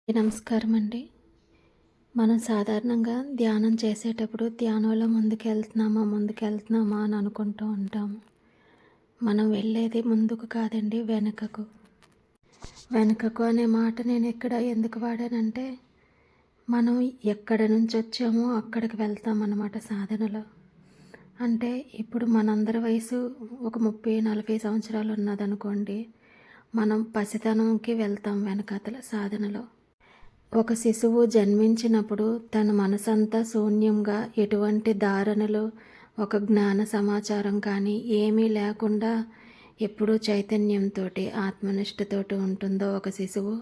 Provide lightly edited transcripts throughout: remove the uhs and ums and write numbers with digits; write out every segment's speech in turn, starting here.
నమస్కారం అండి. మనం సాధారణంగా ధ్యానం చేసేటప్పుడు ధ్యానంలో ముందుకెళ్తున్నామా అని అనుకుంటూ ఉంటాము. మనం వెళ్ళేది ముందుకు కాదండి, వెనుకకు. వెనుకకు అనే మాట నేను ఇక్కడ ఎందుకు వాడానంటే, మనం ఎక్కడి నుంచి వచ్చామో అక్కడికి వెళ్తామన్నమాట సాధనలో. అంటే ఇప్పుడు మనందరి వయసు ఒక 30, 40 సంవత్సరాలు ఉన్నదనుకోండి, మనం పసితనంకి వెళ్తాం వెనకాతల సాధనలో. ఒక శిశువు జన్మించినప్పుడు తన మనసంతా శూన్యంగా, ఎటువంటి ధారణలు, ఒక జ్ఞాన సమాచారం కానీ ఏమీ లేకుండా ఎప్పుడూ చైతన్యంతోటి, ఆత్మనిష్టతోటి ఉంటుందో ఒక శిశువు,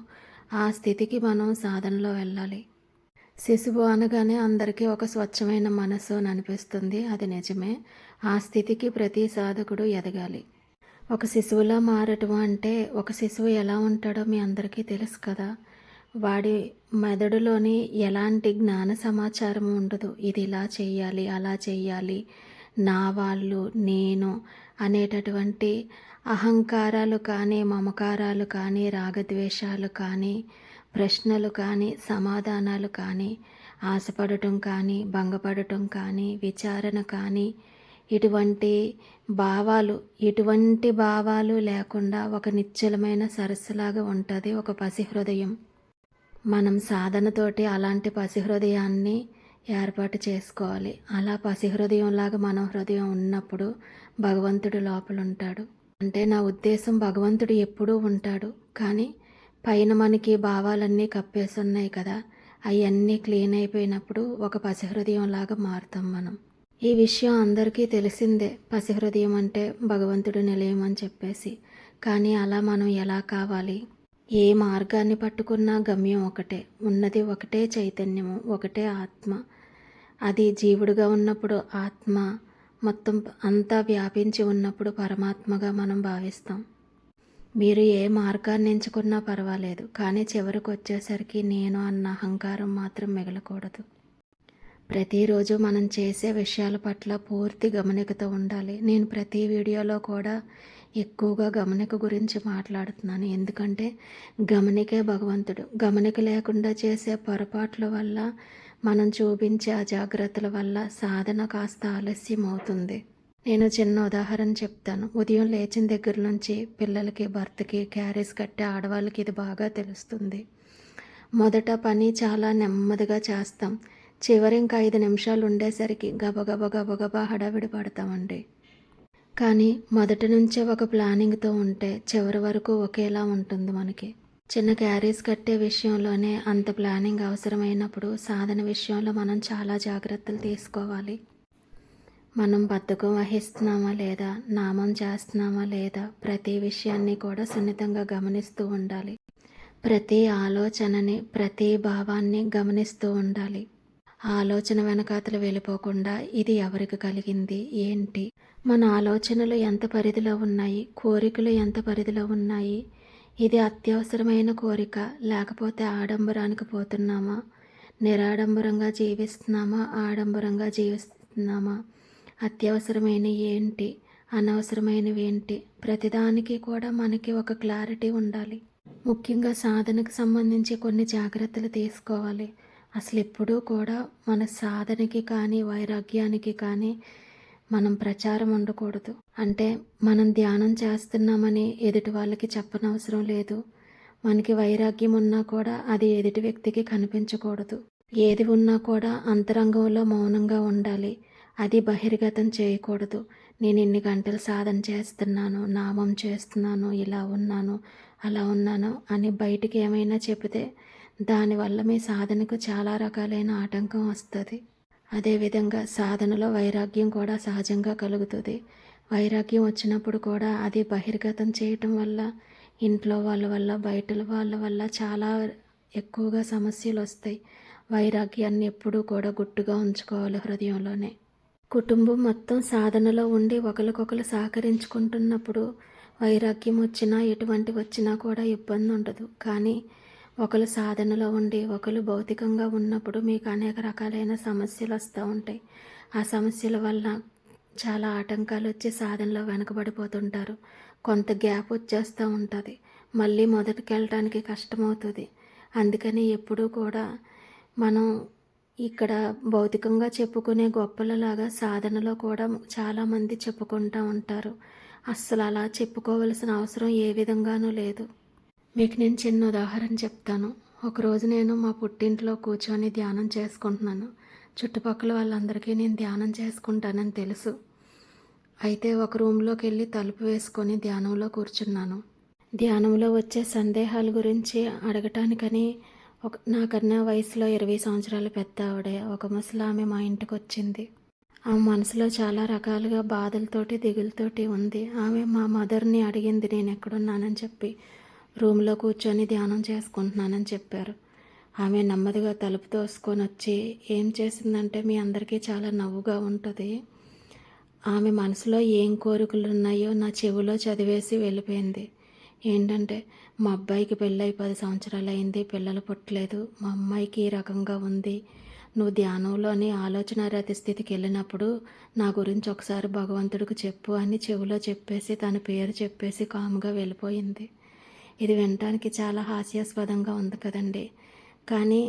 ఆ స్థితికి మనం సాధనలో వెళ్ళాలి. శిశువు అనగానే అందరికీ ఒక స్వచ్ఛమైన మనస్సు అని అనిపిస్తుంది. అది నిజమే. ఆ స్థితికి ప్రతి సాధకుడు ఎదగాలి. ఒక శిశువులా మారటం అంటే, ఒక శిశువు ఎలా ఉంటాడో మీ అందరికీ తెలుసు కదా. వాడి మెదడులోని ఎలాంటి జ్ఞాన సమాచారం ఉండదు. ఇది ఇలా చెయ్యాలి, అలా చెయ్యాలి, నా వాళ్ళు, నేను అనేటటువంటి అహంకారాలు కానీ, మమకారాలు కానీ, రాగద్వేషాలు కానీ, ప్రశ్నలు కానీ, సమాధానాలు కానీ, ఆశపడటం కానీ, భంగపడటం కానీ, విచారణ కానీ, ఎటువంటి భావాలు లేకుండా ఒక నిశ్చలమైన సరస్సులాగా ఉంటుంది ఒక పసిహృదయం. మనం సాధనతోటి అలాంటి పసిహృదయాన్ని ఏర్పాటు చేసుకోవాలి. అలా పసిహృదయంలాగా మన హృదయం ఉన్నప్పుడు భగవంతుడు లోపల ఉంటాడు. అంటే నా ఉద్దేశం, భగవంతుడు ఎప్పుడూ ఉంటాడు, కానీ పైన మనకి భావాలన్నీ కప్పేసి ఉన్నాయి కదా, అవన్నీ క్లీన్ అయిపోయినప్పుడు ఒక పసిహృదయంలాగా మారుతాం మనం. ఈ విషయం అందరికీ తెలిసిందే, పసిహృదయం అంటే భగవంతుడు నిలయం అని చెప్పేసి. కానీ అలా మనం ఎలా కావాలి? ఏ మార్గాన్ని పట్టుకున్నా గమ్యం ఒకటే, ఉన్నది ఒకటే చైతన్యము, ఒకటే ఆత్మ. అది జీవుడుగా ఉన్నప్పుడు ఆత్మ, మొత్తం అంతా వ్యాపించి ఉన్నప్పుడు పరమాత్మగా మనం భావిస్తాం. మీరు ఏ మార్గాన్ని ఎంచుకున్నా పర్వాలేదు, కానీ చివరికి వచ్చేసరికి నేను అన్న అహంకారం మాత్రం మిగలకూడదు. ప్రతిరోజు మనం చేసే విషయాల పట్ల పూర్తి గమనికతో ఉండాలి. నేను ప్రతి వీడియోలో కూడా ఎక్కువగా గమనిక గురించి మాట్లాడుతున్నాను. ఎందుకంటే గమనికే భగవంతుడు. గమనిక లేకుండా చేసే పొరపాట్ల వల్ల, మనం చూపించే అజాగ్రత్తల వల్ల సాధన కాస్త ఆలస్యం అవుతుంది. నేను చిన్న ఉదాహరణ చెప్తాను. ఉదయం లేచిన దగ్గర నుంచి పిల్లలకి, భర్తకి క్యారేజ్ కట్టే ఆడవాళ్ళకి ఇది బాగా తెలుస్తుంది. మొదట పని చాలా నెమ్మదిగా చేస్తాం. చివరి ఇంకా 5 నిమిషాలు ఉండేసరికి గబగబా హడావిడి పడతామండి. కానీ మొదటి నుంచే ఒక ప్లానింగ్తో ఉంటే చివరి వరకు ఒకేలా ఉంటుంది మనకి. చిన్న క్యారేజ్ కట్టే విషయంలోనే అంత ప్లానింగ్ అవసరమైనప్పుడు సాధన విషయంలో మనం చాలా జాగ్రత్తలు తీసుకోవాలి. మనం బద్ధకం వహిస్తున్నామా లేదా, నామం చేస్తున్నామా లేదా, ప్రతి విషయాన్ని కూడా సున్నితంగా గమనిస్తూ ఉండాలి. ప్రతి ఆలోచనని, ప్రతి భావాన్ని గమనిస్తూ ఉండాలి. ఆలోచన వెనకాతలు వెళ్ళిపోకుండా ఇది ఎవరికి కలిగింది, ఏంటి, మన ఆలోచనలు ఎంత పరిధిలో ఉన్నాయి, కోరికలు ఎంత పరిధిలో ఉన్నాయి, ఇది అత్యవసరమైన కోరిక లేకపోతే ఆడంబరానికి పోతున్నామా, నిరాడంబరంగా జీవిస్తున్నామా, ఆడంబరంగా జీవిస్తున్నామా, అత్యవసరమైనవి ఏంటి, అనవసరమైనవి ఏంటి, ప్రతిదానికి కూడా మనకి ఒక క్లారిటీ ఉండాలి. ముఖ్యంగా సాధనకు సంబంధించి కొన్ని జాగ్రత్తలు తీసుకోవాలి. అసలు ఎప్పుడూ కూడా మన సాధనకి కానీ, వైరాగ్యానికి కానీ మనం ప్రచారం ఉండకూడదు. అంటే మనం ధ్యానం చేస్తున్నామని ఎదుటి వాళ్ళకి చెప్పనవసరం లేదు. మనకి వైరాగ్యం ఉన్నా కూడా అది ఎదుటి వ్యక్తికి కనిపించకూడదు. ఏది ఉన్నా కూడా అంతరంగంలో మౌనంగా ఉండాలి. అది బహిర్గతం చేయకూడదు. నేను ఇన్ని గంటలు సాధన చేస్తున్నాను, నామం చేస్తున్నాను, ఇలా ఉన్నాను, అలా ఉన్నాను అని బయటికి ఏమైనా చెబితే దానివల్ల మీ సాధనకు చాలా రకాలైన ఆటంకం వస్తుంది. అదేవిధంగా సాధనలో వైరాగ్యం కూడా సహజంగా కలుగుతుంది. వైరాగ్యం వచ్చినప్పుడు కూడా అది బహిర్గతం చేయటం వల్ల ఇంట్లో వాళ్ళ వల్ల, బయట వాళ్ళ వల్ల చాలా ఎక్కువగా సమస్యలు వస్తాయి. వైరాగ్యాన్ని ఎప్పుడూ కూడా గుట్టుగా ఉంచుకోవాలి హృదయంలోనే. కుటుంబం మొత్తం సాధనలో ఉండి ఒకరికొకరు సహకరించుకుంటున్నప్పుడు వైరాగ్యం వచ్చినా, ఎటువంటి వచ్చినా కూడా ఇబ్బంది ఉండదు. కానీ ఒకరు సాధనలో ఉండి ఒకరు భౌతికంగా ఉన్నప్పుడు మీకు అనేక రకాలైన సమస్యలు వస్తూ ఉంటాయి. ఆ సమస్యల వల్ల చాలా ఆటంకాలు వచ్చి సాధనలో వెనకబడిపోతుంటారు. కొంత గ్యాప్ వచ్చేస్తూ ఉంటుంది. మళ్ళీ మొదటికి వెళ్ళటానికి కష్టమవుతుంది. అందుకని ఎప్పుడూ కూడా మనం ఇక్కడ భౌతికంగా చెప్పుకునే గొప్పలలాగా సాధనలో కూడా చాలామంది చెప్పుకుంటూ ఉంటారు. అస్సలు అలా చెప్పుకోవలసిన అవసరం ఏ విధంగానూ లేదు. మీకు నేను చిన్న ఉదాహరణ చెప్తాను. ఒకరోజు నేను మా పుట్టింట్లో కూర్చొని ధ్యానం చేసుకుంటున్నాను. చుట్టుపక్కల వాళ్ళందరికీ నేను ధ్యానం చేసుకుంటానని తెలుసు. అయితే ఒక రూమ్లోకి వెళ్ళి తలుపు వేసుకొని ధ్యానంలో కూర్చున్నాను. ధ్యానంలో వచ్చే సందేహాల గురించి అడగటానికని నాకన్నా వయసులో 20 సంవత్సరాలు పెద్ద ఆవిడ, ఒక ముసలామె మా ఇంటికి వచ్చింది. ఆమె మనసులో చాలా రకాలుగా బాధలతోటి దిగులతోటి ఉంది. ఆమె మా మదర్ని అడిగింది నేను ఎక్కడున్నానని చెప్పి. రూమ్లో కూర్చొని ధ్యానం చేసుకుంటున్నానని చెప్పారు. ఆమె నెమ్మదిగా తలుపు తోసుకొని వచ్చి ఏం చేసిందంటే, మీ అందరికీ చాలా నవ్వుగా ఉంటుంది, ఆమె మనసులో ఏం కోరికలు ఉన్నాయో నా చెవిలో చదివేసి వెళ్ళిపోయింది. ఏంటంటే, మా అబ్బాయికి పెళ్ళై 10 సంవత్సరాలు అయింది, పిల్లలు పుట్టలేదు, మా అమ్మాయికి ఈ రకంగా ఉంది, నువ్వు ధ్యానంలోని ఆలోచన రహిత స్థితికి వెళ్ళినప్పుడు నా గురించి ఒకసారి భగవంతుడికి చెప్పు అని చెవిలో చెప్పేసి తన పేరు చెప్పేసి కాముగా వెళ్ళిపోయింది. ఇది వినటానికి చాలా హాస్యాస్పదంగా ఉంది కదండి. కానీ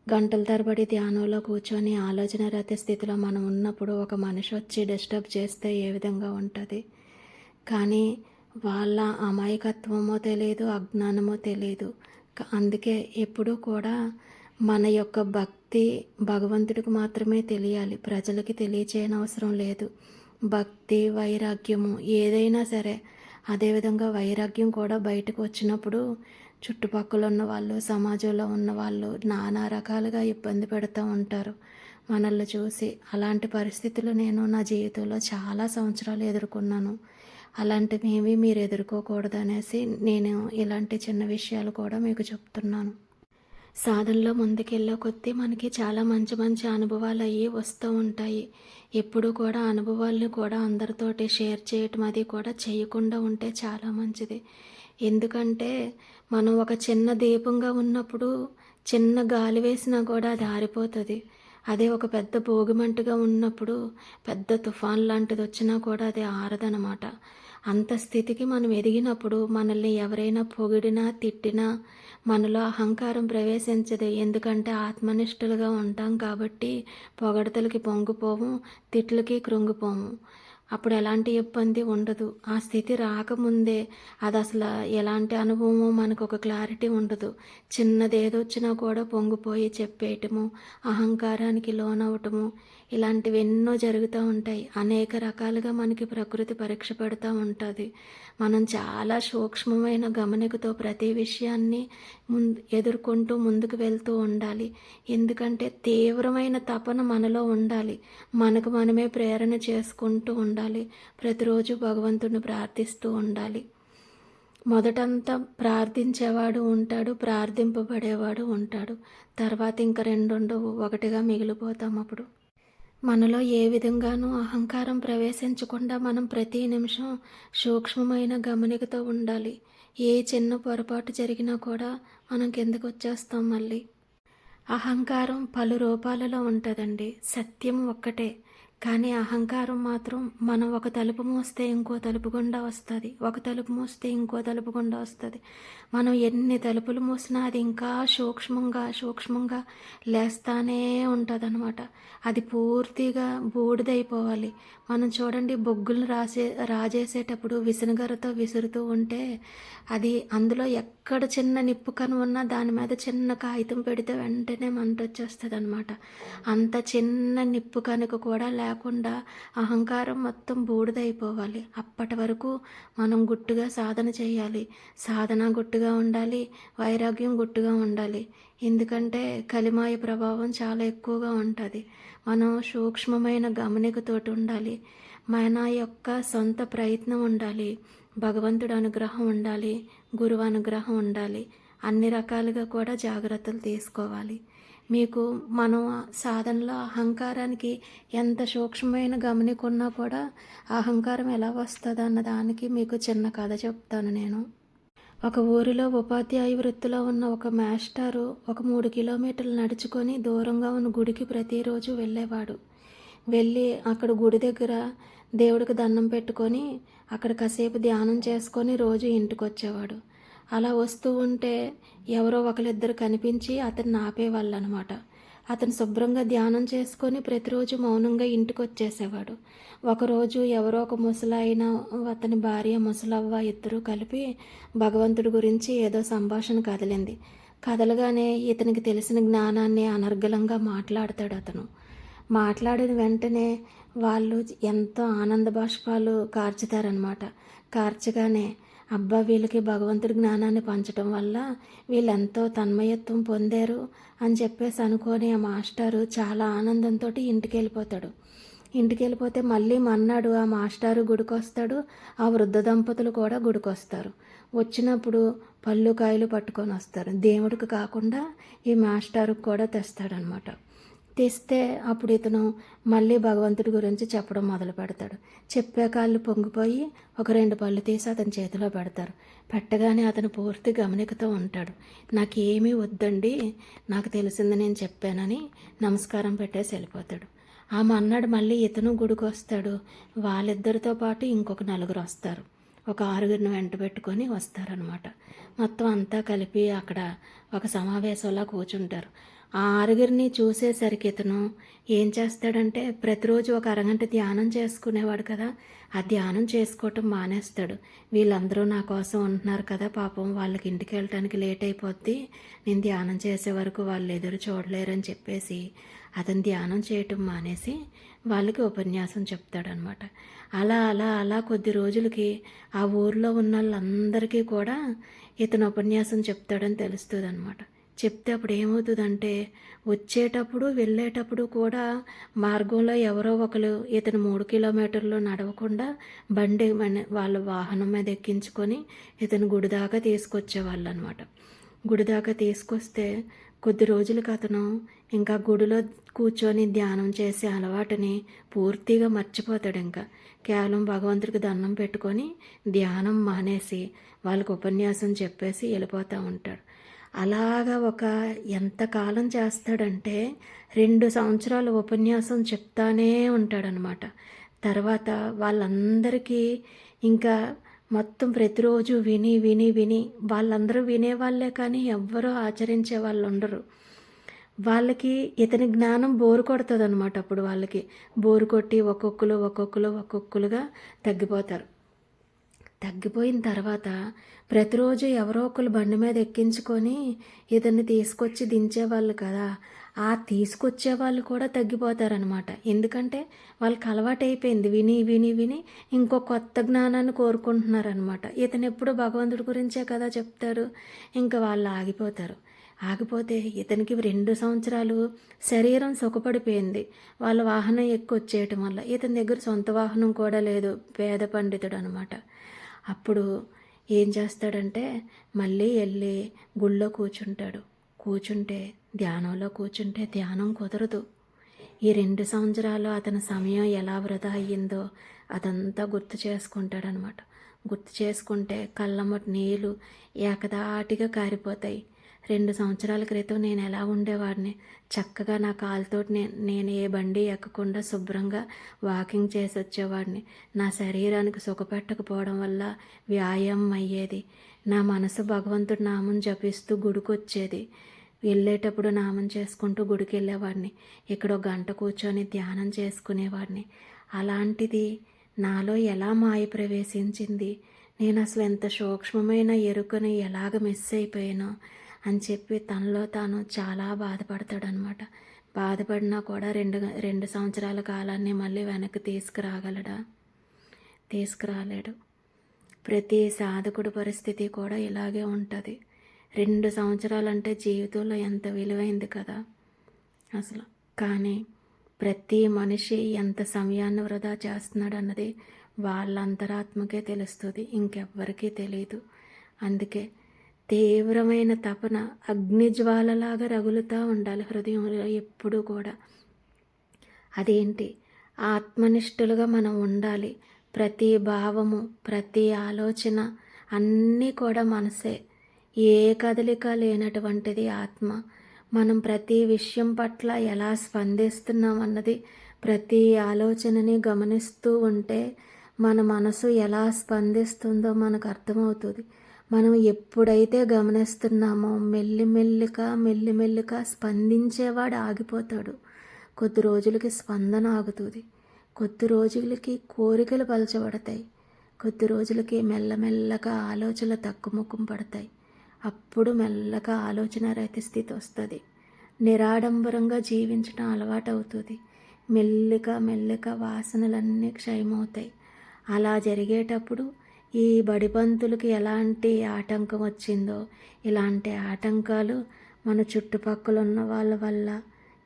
గంటల తరబడి ధ్యానంలో కూర్చొని ఆలోచన రహిత స్థితిలో మనం ఉన్నప్పుడు ఒక మనిషి వచ్చి డిస్టర్బ్ చేస్తే ఏ విధంగా ఉంటుంది. కానీ వాళ్ళ అమాయకత్వమో తెలియదు, అజ్ఞానమో తెలియదు. అందుకే ఎప్పుడూ కూడా మన యొక్క భక్తి భగవంతుడికి మాత్రమే తెలియాలి, ప్రజలకి తెలియచేయనవసరం లేదు. భక్తి వైరాగ్యము ఏదైనా సరే, అదేవిధంగా వైరాగ్యం కూడా బయటకు వచ్చినప్పుడు చుట్టుపక్కల ఉన్న వాళ్ళు, సమాజంలో ఉన్న వాళ్ళు నానా రకాలుగా ఇబ్బంది పెడుతూ ఉంటారు మనల్ని చూసి. అలాంటి పరిస్థితులు నేను నా జీవితంలో చాలా సంవత్సరాలు ఎదుర్కొన్నాను. అలాంటివి మీరు ఎదుర్కోకూడదనేసి నేను ఇలాంటి చిన్న విషయాలు కూడా మీకు చెప్తున్నాను. సాధనలో ముందుకెళ్ళే కొద్దీ మనకి చాలా మంచి మంచి అనుభవాలు అయ్యి వస్తూ ఉంటాయి. ఎప్పుడు కూడా అనుభవాలను కూడా అందరితోటి షేర్ చేయటం అది కూడా చేయకుండా ఉంటే చాలా మంచిది. ఎందుకంటే మనం ఒక చిన్న దీపంగా ఉన్నప్పుడు చిన్న గాలి వేసినా కూడా అది ఆరిపోతుంది. అదే ఒక పెద్ద భోగిమంటగా ఉన్నప్పుడు పెద్ద తుఫాన్ లాంటిది వచ్చినా కూడా అది ఆరదనమాట. అంత స్థితికి మనం ఎదిగినప్పుడు మనల్ని ఎవరైనా పొగిడినా తిట్టినా మనలో అహంకారం ప్రవేశించదు. ఎందుకంటే ఆత్మనిష్ఠులుగా ఉంటాం కాబట్టి పొగడతలకి పొంగిపోము, తిట్లకి కృంగిపోము. అప్పుడు ఎలాంటి ఇబ్బంది ఉండదు. ఆ స్థితి రాకముందే అది అసలు ఎలాంటి అనుభవమో మనకు ఒక క్లారిటీ ఉండదు. చిన్నది ఏదొచ్చినా కూడా పొంగిపోయి చెప్పేయటము, అహంకారానికి లోనవటము, ఇలాంటివి ఎన్నో జరుగుతూ ఉంటాయి. అనేక రకాలుగా మనకి ప్రకృతి పరీక్ష పెడుతూ ఉంటుంది. మనం చాలా సూక్ష్మమైన గమనికతో ప్రతి విషయాన్ని ఎదుర్కొంటూ ముందుకు వెళ్తూ ఉండాలి. ఎందుకంటే తీవ్రమైన తపన మనలో ఉండాలి. మనకు మనమే ప్రేరణ చేసుకుంటూ ఉండాలి. ప్రతిరోజు భగవంతుడిని ప్రార్థిస్తూ ఉండాలి. మొదటంతా ప్రార్థించేవాడు ఉంటాడు, ప్రార్థింపబడేవాడు ఉంటాడు. తర్వాత ఇంకా రెండు ఉండవు, ఒకటిగా మిగిలిపోతాం. అప్పుడు మనలో ఏ విధంగానూ అహంకారం ప్రవేశించకుండా మనం ప్రతి నిమిషం సూక్ష్మమైన గమనికతో ఉండాలి. ఏ చిన్న పొరపాటు జరిగినా కూడా మనం కిందకు వచ్చేస్తాం మళ్ళీ. అహంకారం పలు రూపాలలో ఉంటుందండి. సత్యం ఒక్కటే. కానీ అహంకారం మాత్రం మనం ఒక తలుపు మూస్తే ఇంకో తలుపు గుండా వస్తుంది, ఒక తలుపు మూస్తే ఇంకో తలుపు గుండా వస్తుంది. మనం ఎన్ని తలుపులు మూసినా అది ఇంకా సూక్ష్మంగా లేస్తానే ఉంటుంది అనమాట. అది పూర్తిగా బూడిదైపోవాలి. మనం చూడండి, బొగ్గులను రాజేసేటప్పుడు విసనగరతో విసురుతూ ఉంటే అది అందులో ఎక్కడ చిన్న నిప్పు కను ఉన్నా దాని మీద చిన్న కాగితం పెడితే వెంటనే మంట వచ్చేస్తుంది అనమాట. అంత చిన్న నిప్పు కనుక కూడా లేకుండా అహంకారం మొత్తం బూడిదైపోవాలి. అప్పటి వరకు మనం గుట్టుగా సాధన చేయాలి. సాధన గుట్టుగా ఉండాలి, వైరాగ్యం గుట్టుగా ఉండాలి. ఎందుకంటే కలిమాయ ప్రభావం చాలా ఎక్కువగా ఉంటుంది. మనం సూక్ష్మమైన గమనికతోటి ఉండాలి. మన యొక్క సొంత ప్రయత్నం ఉండాలి, భగవంతుడి అనుగ్రహం ఉండాలి, గురువు అనుగ్రహం ఉండాలి. అన్ని రకాలుగా కూడా జాగ్రత్తలు తీసుకోవాలి. మీకు మనం సాధనలో అహంకారానికి ఎంత సూక్ష్మమైన గమనిక ఉన్నా కూడా అహంకారం ఎలా వస్తుంది అన్న దానికి మీకు చిన్న కథ చెప్తాను నేను. ఒక ఊరిలో ఉపాధ్యాయ వృత్తిలో ఉన్న ఒక మాస్టారు ఒక 3 కిలోమీటర్లు నడుచుకొని దూరంగా ఉన్న గుడికి ప్రతిరోజు వెళ్ళేవాడు. వెళ్ళి అక్కడ గుడి దగ్గర దేవుడికి దండం పెట్టుకొని అక్కడ కాసేపు ధ్యానం చేసుకొని రోజు ఇంటికి వచ్చేవాడు. అలా వస్తూ ఉంటే ఎవరో ఒకళ్ళిద్దరు కనిపించి అతన్ని ఆపేవాళ్ళు అనమాట. అతను శుభ్రంగా ధ్యానం చేసుకొని ప్రతిరోజు మౌనంగా ఇంటికి వచ్చేసేవాడు. ఒకరోజు ఎవరో ఒక ముసలాయన, అతని భార్య ముసలవ్వ ఇద్దరూ కలిపి భగవంతుడి గురించి ఏదో సంభాషణ కదిలింది. కదలగానే ఇతనికి తెలిసిన జ్ఞానాన్ని అనర్గళంగా మాట్లాడతాడు అతను. మాట్లాడిన వెంటనే వాళ్ళు ఎంతో ఆనంద బాష్పాలు కార్చుతారనమాట. కార్చగానే అబ్బా వీళ్ళకి భగవంతుడి జ్ఞానాన్ని పంచటం వల్ల వీళ్ళెంతో తన్మయత్వం పొందారు అని చెప్పేసి అనుకొని ఆ మాస్టారు చాలా ఆనందంతో ఇంటికి వెళ్ళిపోతాడు. ఇంటికి వెళ్ళిపోతే మళ్ళీ మన్నాడు ఆ మాస్టారు గుడికొస్తాడు, ఆ వృద్ధ దంపతులు కూడా గుడికొస్తారు. వచ్చినప్పుడు పళ్ళు కాయలు పట్టుకొని వస్తారు. దేవుడికి కాకుండా ఈ మాస్టారుకు కూడా తెస్తాడనమాట. తెస్తే అప్పుడు ఇతను మళ్ళీ భగవంతుడి గురించి చెప్పడం మొదలు పెడతాడు. చెప్పే కాళ్ళు పొంగిపోయి ఒక 2 పళ్ళు తీసి అతని చేతిలో పెడతారు. పెట్టగానే అతను పూర్తి గమనికతో ఉంటాడు. నాకేమీ వద్దండి, నాకు తెలిసింది నేను చెప్పానని నమస్కారం పెట్టేసి వెళ్ళిపోతాడు. ఆ మన్నాడు మళ్ళీ ఇతను గుడికి వస్తాడు. వాళ్ళిద్దరితో పాటు ఇంకొక 4 వస్తారు. ఒక 6 వెంట పెట్టుకొని వస్తారనమాట. మొత్తం అంతా కలిపి అక్కడ ఒక సమావేశంలా కూర్చుంటారు. ఆ 6 చూసేసరికి ఇతను ఏం చేస్తాడంటే ప్రతిరోజు ఒక అరగంట ధ్యానం చేసుకునేవాడు కదా, ఆ ధ్యానం చేసుకోవటం మానేస్తాడు. వీళ్ళందరూ నా కోసం ఉంటున్నారు కదా, పాపం వాళ్ళకి ఇంటికి వెళ్ళటానికి లేట్ అయిపోద్ది, నేను ధ్యానం చేసే వరకు వాళ్ళు ఎదురు చూడలేరని చెప్పేసి అతను ధ్యానం చేయటం మానేసి వాళ్ళకి ఉపన్యాసం చెప్తాడనమాట. అలా అలా అలా కొద్ది రోజులకి ఆ ఊర్లో ఉన్న వాళ్ళందరికీ కూడా ఇతను ఉపన్యాసం చెప్తాడని తెలుస్తుంది అనమాట. చెప్తే అప్పుడు ఏమవుతుందంటే వచ్చేటప్పుడు వెళ్ళేటప్పుడు కూడా మార్గంలో ఎవరో ఒకరు ఇతను 3 కిలోమీటర్లు నడవకుండా బండి వాళ్ళ వాహనం మీద ఎక్కించుకొని ఇతను గుడి దాకా తీసుకొచ్చేవాళ్ళు అనమాట. గుడి దాకా తీసుకొస్తే కొద్ది రోజులకు అతను ఇంకా గుడిలో కూర్చొని ధ్యానం చేసే అలవాటుని పూర్తిగా మర్చిపోతాడు. ఇంకా కేవలం భగవంతుడికి దండం పెట్టుకొని ధ్యానం మానేసి వాళ్ళకు ఉపన్యాసం చెప్పేసి వెళ్ళిపోతూ ఉంటాడు. అలాగా ఎంతకాలం చేస్తాడంటే 2 సంవత్సరాలు ఉపన్యాసం చెప్తానే ఉంటాడనమాట. తర్వాత వాళ్ళందరికీ ఇంకా మొత్తం ప్రతిరోజు విని విని విని వాళ్ళందరూ వినేవాళ్ళే కానీ ఎవ్వరూ ఆచరించే వాళ్ళు ఉండరు. వాళ్ళకి ఇతని జ్ఞానం బోరు కొడుతుంది అనమాట. అప్పుడు వాళ్ళకి బోరు కొట్టి ఒక్కొక్కరుగా తగ్గిపోతారు. తగ్గిపోయిన తర్వాత ప్రతిరోజు ఎవరో ఒకరు బండి మీద ఎక్కించుకొని ఇతన్ని తీసుకొచ్చి దించేవాళ్ళు కదా, ఆ తీసుకొచ్చే వాళ్ళు కూడా తగ్గిపోతారనమాట. ఎందుకంటే వాళ్ళకి అలవాటు అయిపోయింది, విని విని విని ఇంకో కొత్త జ్ఞానాన్ని కోరుకుంటున్నారనమాట. ఇతను ఎప్పుడు భగవంతుడి గురించే కదా చెప్తారు, ఇంకా వాళ్ళు ఆగిపోతారు. ఆగిపోతే ఇతనికి 2 సంవత్సరాలు శరీరం సుఖపడిపోయింది. వాళ్ళ వాహనం వచ్చేయటం వల్ల ఇతని దగ్గర సొంత వాహనం కూడా లేదు, పేద పండితుడు అనమాట. అప్పుడు ఏం చేస్తాడంటే మళ్ళీ వెళ్ళి గుళ్ళో కూర్చుంటే ధ్యానంలో కూర్చుంటే ధ్యానం కుదరదు. ఈ 2 సంవత్సరాలు అతని సమయం ఎలా వృధా అయ్యిందో అదంతా గుర్తు చేసుకుంటాడనమాట. గుర్తు చేసుకుంటే కళ్ళమ్మట నీళ్ళు ఏకదాటిగా కారిపోతాయి. 2 సంవత్సరాల క్రితం నేను ఎలా ఉండేవాడిని, చక్కగా నా కాలుతోటి నేను ఏ బండి ఎక్కకుండా శుభ్రంగా వాకింగ్ చేసి వచ్చేవాడిని. నా శరీరానికి సుఖపెట్టకపోవడం వల్ల వ్యాయామం అయ్యేది. నా మనసు భగవంతుడి నామం జపిస్తూ గుడికొచ్చేది. వెళ్ళేటప్పుడు నామం చేసుకుంటూ గుడికి వెళ్ళేవాడిని. ఇక్కడ 1 గంట కూర్చొని ధ్యానం చేసుకునేవాడిని. అలాంటిది నాలో ఎలా మాయ ప్రవేశించింది, నేను అసలు ఎంత సూక్ష్మమైన ఎరుకని ఎలాగ మిస్ అయిపోయానో అని చెప్పి తనలో తాను చాలా బాధపడతాడనమాట. బాధపడినా కూడా 2 సంవత్సరాల కాలాన్ని మళ్ళీ వెనక్కి తీసుకురాగలడా? తీసుకురాలేడు. ప్రతి సాధకుడి పరిస్థితి కూడా ఇలాగే ఉంటుంది. 2 సంవత్సరాలంటే జీవితంలో ఎంత విలువైంది కదా అసలు. కానీ ప్రతి మనిషి ఎంత సమయాన్ని వృధా చేస్తున్నాడు అన్నది వాళ్ళ అంతరాత్మకే తెలుస్తుంది, ఇంకెవ్వరికీ తెలియదు. అందుకే తీవ్రమైన తపన అగ్నిజ్వాలలాగా రగులుతూ ఉండాలి హృదయంలో ఎప్పుడూ కూడా. అదేంటి, ఆత్మనిష్ఠులుగా మనం ఉండాలి. ప్రతి భావము, ప్రతి ఆలోచన అన్నీ కూడా మనసే. ఏ కదలిక లేనటువంటిది ఆత్మ. మనం ప్రతి విషయం పట్ల ఎలా స్పందిస్తున్నాం అన్నది ప్రతి ఆలోచనని గమనిస్తూ ఉంటే మన మనసు ఎలా స్పందిస్తుందో మనకు అర్థమవుతుంది. మనం ఎప్పుడైతే గమనిస్తున్నామో మెల్లిమెల్లిగా స్పందించేవాడు ఆగిపోతాడు. కొద్ది రోజులకి స్పందన ఆగుతుంది. కొద్ది రోజులకి కోరికలు పలచబడతాయి. కొద్ది రోజులకి మెల్లమెల్లగా ఆలోచనలు తగ్గుముఖం పడతాయి. అప్పుడు మెల్లగా ఆలోచన రహిత స్థితి వస్తుంది. నిరాడంబరంగా జీవించడం అలవాటు అవుతుంది. మెల్లిగా వాసనలన్నీ క్షయమవుతాయి. అలా జరిగేటప్పుడు ఈ బడిపంతులకి ఎలాంటి ఆటంకం వచ్చిందో ఇలాంటి ఆటంకాలు మన చుట్టుపక్కల ఉన్న వాళ్ళ వల్ల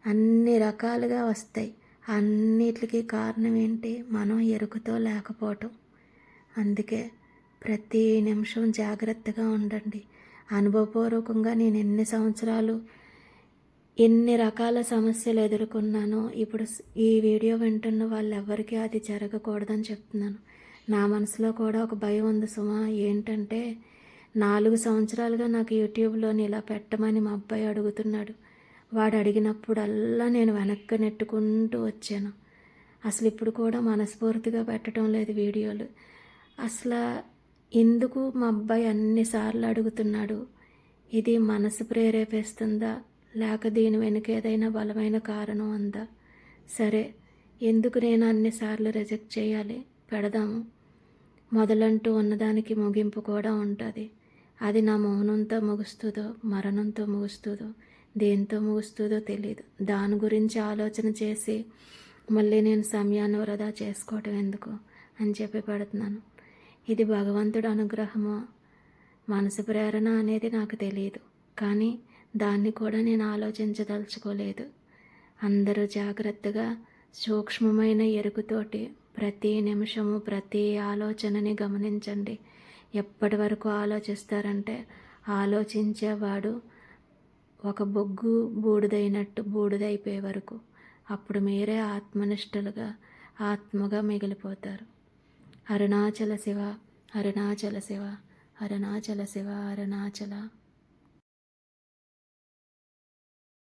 అన్ని రకాలుగా వస్తాయి. అన్నిటికీ కారణం ఏంటి? మనం ఎరుకతో లేకపోవటం. అందుకే ప్రతి నిమిషం జాగ్రత్తగా ఉండండి. అనుభవపూర్వకంగా నేను ఎన్ని సంవత్సరాలు ఎన్ని రకాల సమస్యలు ఎదుర్కొన్నానో ఇప్పుడు ఈ వీడియో వింటున్న వాళ్ళెవ్వరికీ అది జరగకూడదని చెప్తున్నాను. నా మనసులో కూడా ఒక భయం ఉంది సుమా. ఏంటంటే 4 సంవత్సరాలుగా నాకు యూట్యూబ్లోని ఇలా పెట్టమని మా అబ్బాయి అడుగుతున్నాడు. వాడు అడిగినప్పుడల్లా నేను వెనక్కి నెట్టుకుంటూ వచ్చాను. అసలు ఇప్పుడు కూడా మనస్ఫూర్తిగా పెట్టడం లేదు వీడియోలు. అసలు ఎందుకు మా అబ్బాయి అన్నిసార్లు అడుగుతున్నాడు? ఇది మనసు ప్రేరేపిస్తుందా లేక దీని వెనుక ఏదైనా బలమైన కారణం ఉందా? సరే, ఎందుకు నేను అన్నిసార్లు రిజెక్ట్ చేయాలి? పెడదాము. మొదలంటూ ఉన్నదానికి ముగింపు కూడా ఉంటుంది. అది నా మౌనంతో ముగుస్తుందో మరణంతో ముగుస్తుందో దేంతో ముగుస్తుందో తెలియదు. దాని గురించి ఆలోచన చేసి మళ్ళీ నేను సమయాన్ని వృధా చేసుకోవటం ఎందుకు అని చెప్పి పెడుతున్నాను. ఇది భగవంతుడు అనుగ్రహమో మనసు ప్రేరణ అనేది నాకు తెలియదు. కానీ దాన్ని కూడా నేను ఆలోచించదలుచుకోలేదు. అందరూ జాగ్రత్తగా సూక్ష్మమైన ఎరుకుతోటి ప్రతి నిమిషము ప్రతి ఆలోచనని గమనించండి. ఎప్పటి వరకు ఆలోచిస్తారంటే ఆలోచించేవాడు ఒక బొగ్గు బూడిదైనట్టు బూడిదైపోయే వరకు. అప్పుడు మీరే ఆత్మనిష్టలుగా ఆత్మగా మిగిలిపోతారు. అరుణాచల శివ, అరుణాచల శివ, అరుణాచల శివ, అరుణాచల.